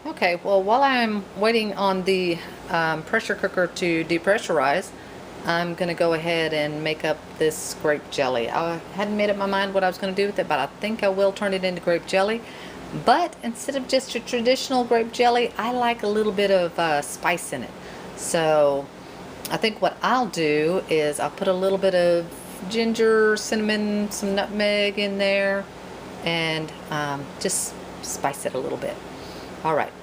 Okay, well, while I'm waiting on the pressure cooker to depressurize, I'm going to go ahead and make up this grape jelly. I hadn't made up my mind what I was going to do with it, but I think I will turn it into grape jelly. But instead of just a traditional grape jelly, I like a little bit of spice in it. So I think what I'll do is I'll put a little bit of ginger, cinnamon, some nutmeg in there, and just spice it a little bit. All right.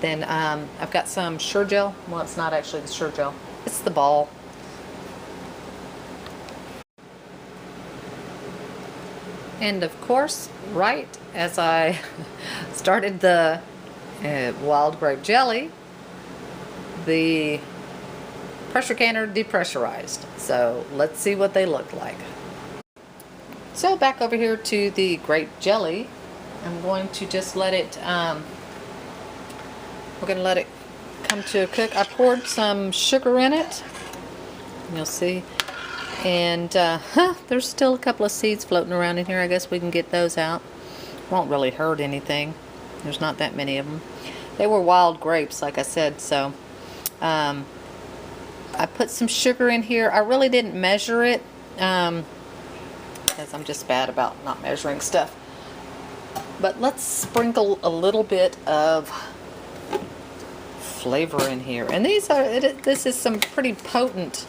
Then I've got some Sure Gel. Well, it's not actually the Sure Gel. It's the ball. And of course, right as I started the wild grape jelly, the pressure canner depressurized. So let's see what they look like. So back over here to the grape jelly. I'm going to just let it, we're going to let it come to a cook. I poured some sugar in it. You'll see. And there's still a couple of seeds floating around in here. I guess we can get those out. Won't really hurt anything. There's not that many of them. They were wild grapes, like I said, so I put some sugar in here. I really didn't measure it because I'm just bad about not measuring stuff. But let's sprinkle a little bit of flavor in here. And this is some pretty potent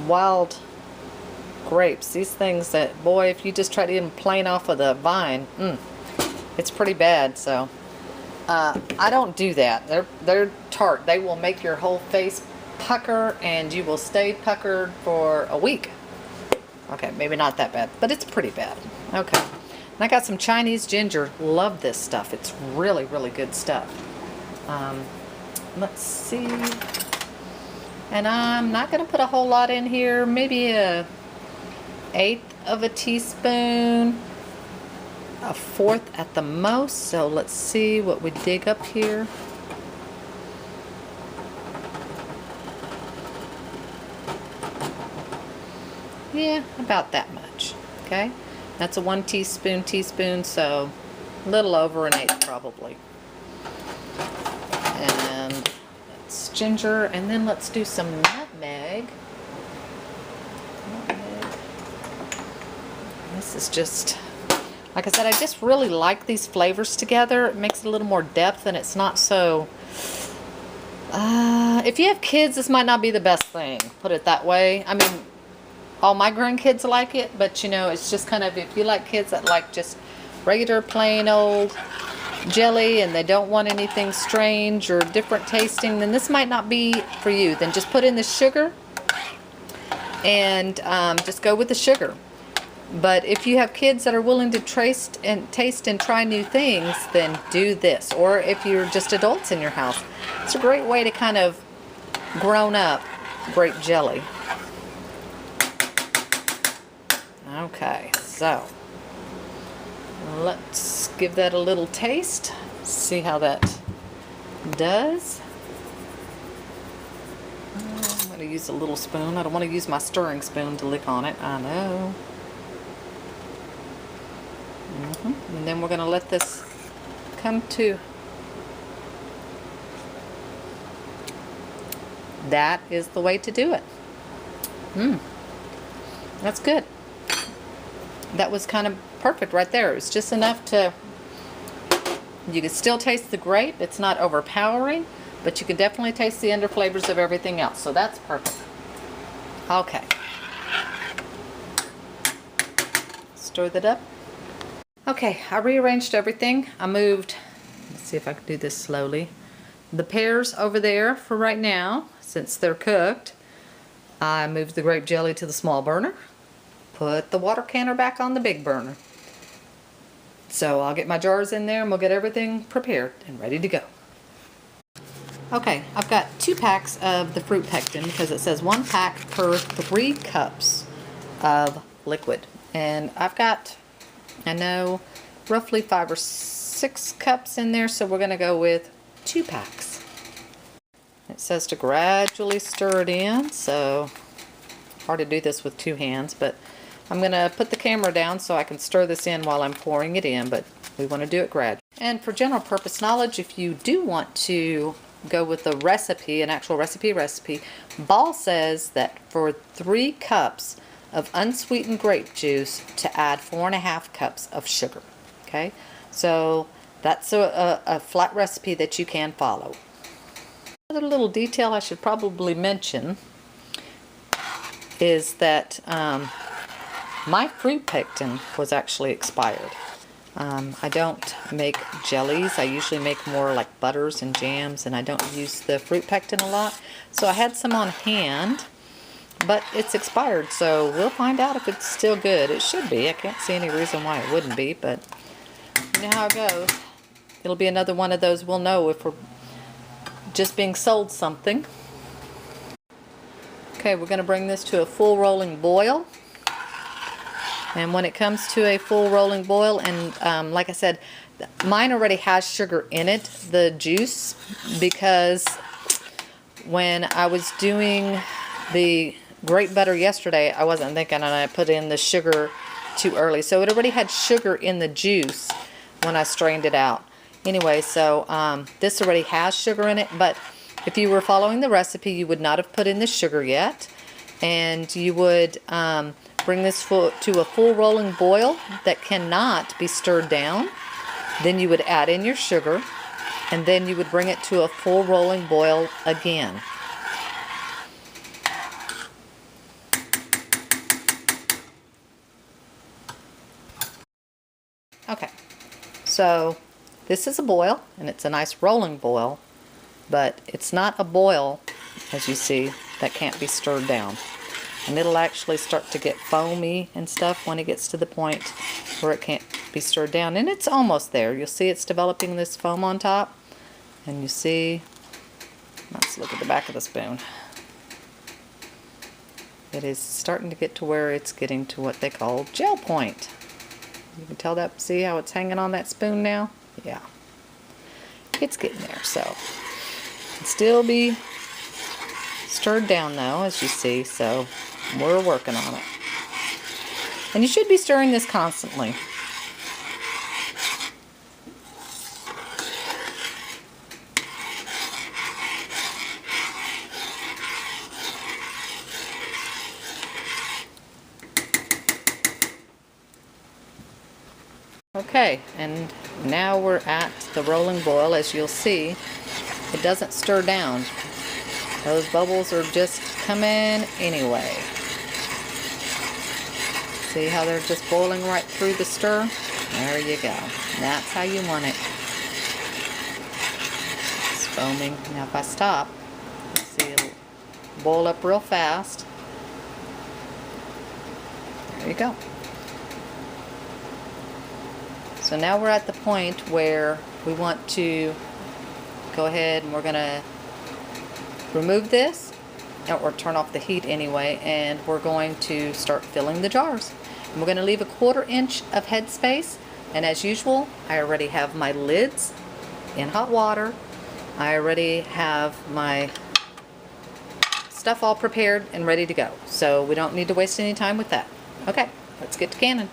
wild grapes. These things that, boy, if you just try to eat them plain off of the vine, it's pretty bad. So I don't do that. They're tart. They will make your whole face pucker, and you will stay puckered for a week. Okay, maybe not that bad, but it's pretty bad. Okay, and I got some Chinese ginger. Love this stuff. It's really, really good stuff. Let's see. And I'm not going to put a whole lot in here. Maybe a 1/8 of a teaspoon. A 1/4 at the most. So let's see what we dig up here. Yeah, about that much. Okay, that's a 1 teaspoon, so a little over an 1/8 probably. And that's ginger, and then let's do some nutmeg. This is just, like I said, I just really like these flavors together. It makes it a little more depth, and it's not so if you have kids, this might not be the best thing, put it that way. I mean, all my grandkids like it, but you know, it's just kind of, if you like kids that like just regular plain old jelly and they don't want anything strange or different tasting, then this might not be for you. Then just put in the sugar and just go with the sugar. But if you have kids that are willing to taste and try new things, then do this. Or if you're just adults in your house, it's a great way to kind of grown up grape jelly. Okay, so let's give that a little taste, see how that does. I'm going to use a little spoon. I don't want to use my stirring spoon to lick on it, I know. And then we're going to let this come to. That is the way to do it. That's good. That was kind of perfect right there. It was just enough to, you can still taste the grape. It's not overpowering, but you can definitely taste the under flavors of everything else. So that's perfect. Okay. Stir that up. Okay, I rearranged everything. I moved, let's see if I can do this slowly, the pears over there for right now, since they're cooked. I moved the grape jelly to the small burner. Put the water canner back on the big burner. So I'll get my jars in there and we'll get everything prepared and ready to go. Okay, I've got 2 packs of the fruit pectin because it says 1 pack per 3 cups of liquid. And I've got, I know, roughly 5 or 6 cups in there, so we're going to go with 2 packs. It says to gradually stir it in, so hard to do this with 2 hands, but I'm going to put the camera down so I can stir this in while I'm pouring it in, but we want to do it gradually. And for general purpose knowledge, if you do want to go with a recipe, an actual recipe, Ball says that for 3 cups of unsweetened grape juice to add 4.5 cups of sugar. Okay, so that's a flat recipe that you can follow. Another little detail I should probably mention is that my fruit pectin was actually expired. I don't make jellies. I usually make more like butters and jams, and I don't use the fruit pectin a lot. So I had some on hand, but it's expired, so we'll find out if it's still good. It should be. I can't see any reason why it wouldn't be, but you know how it goes. It'll be another one of those we'll know if we're just being sold something. Okay, we're going to bring this to a full rolling boil. And when it comes to a full rolling boil, and like I said, mine already has sugar in it, the juice, because when I was doing the grape butter yesterday, I wasn't thinking, and I put in the sugar too early. So it already had sugar in the juice when I strained it out. Anyway, so this already has sugar in it, but if you were following the recipe, you would not have put in the sugar yet, and you would bring this to a full rolling boil that cannot be stirred down. Then you would add in your sugar, and then you would bring it to a full rolling boil again. Okay, so this is a boil, and it's a nice rolling boil, but it's not a boil, as you see, that can't be stirred down. And it'll actually start to get foamy and stuff when it gets to the point where it can't be stirred down. And it's almost there. You'll see it's developing this foam on top. And you see, let's look at the back of the spoon. It is starting to get to where it's getting to what they call gel point. You can tell that, see how it's hanging on that spoon now? Yeah. It's getting there, so. It'll still be stirred down though, as you see, so we're working on it. And you should be stirring this constantly. Okay, and now we're at the rolling boil. As you'll see, it doesn't stir down. Those bubbles are just coming anyway. See how they're just boiling right through the stir? There you go. That's how you want it. It's foaming. Now if I stop, you'll see it'll boil up real fast. There you go. So now we're at the point where we want to go ahead and we're going to remove this, or turn off the heat anyway, and we're going to start filling the jars. And we're going to leave a 1/4 inch of head space, and as usual, I already have my lids in hot water. I already have my stuff all prepared and ready to go, so we don't need to waste any time with that. Okay, let's get to canning.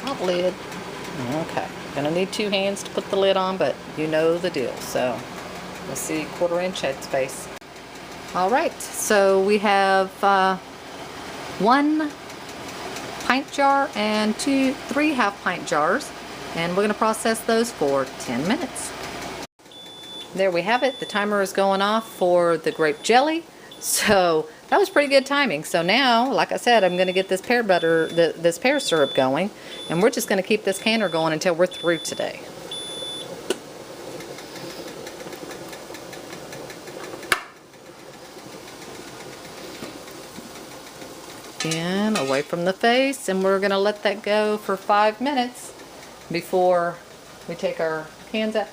Hot lid. Okay, gonna need 2 hands to put the lid on, but you know the deal. So let's see, 1/4 inch head space. All right, so we have 1 pint jar and 3 half-pint jars, and we're gonna process those for 10 minutes. There we have it. The timer is going off for the grape jelly. So That was pretty good timing. So now, like I said, I'm going to get this pear butter, this pear syrup going, and we're just going to keep this canner going until we're through today. And away from the face, and we're going to let that go for 5 minutes before we take our cans out.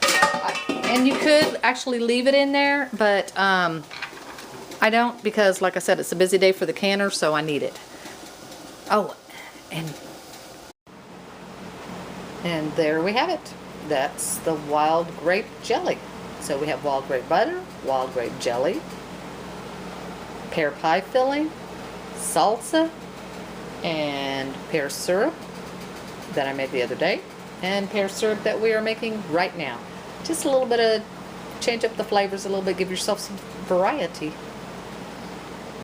And you could actually leave it in there, but I don't, because like I said, it's a busy day for the canner, so I need it. Oh, and there we have it. That's the wild grape jelly. So we have wild grape butter, wild grape jelly, pear pie filling, salsa, and pear syrup that I made the other day, and pear syrup that we are making right now. Just a little bit of change up the flavors a little bit, give yourself some variety.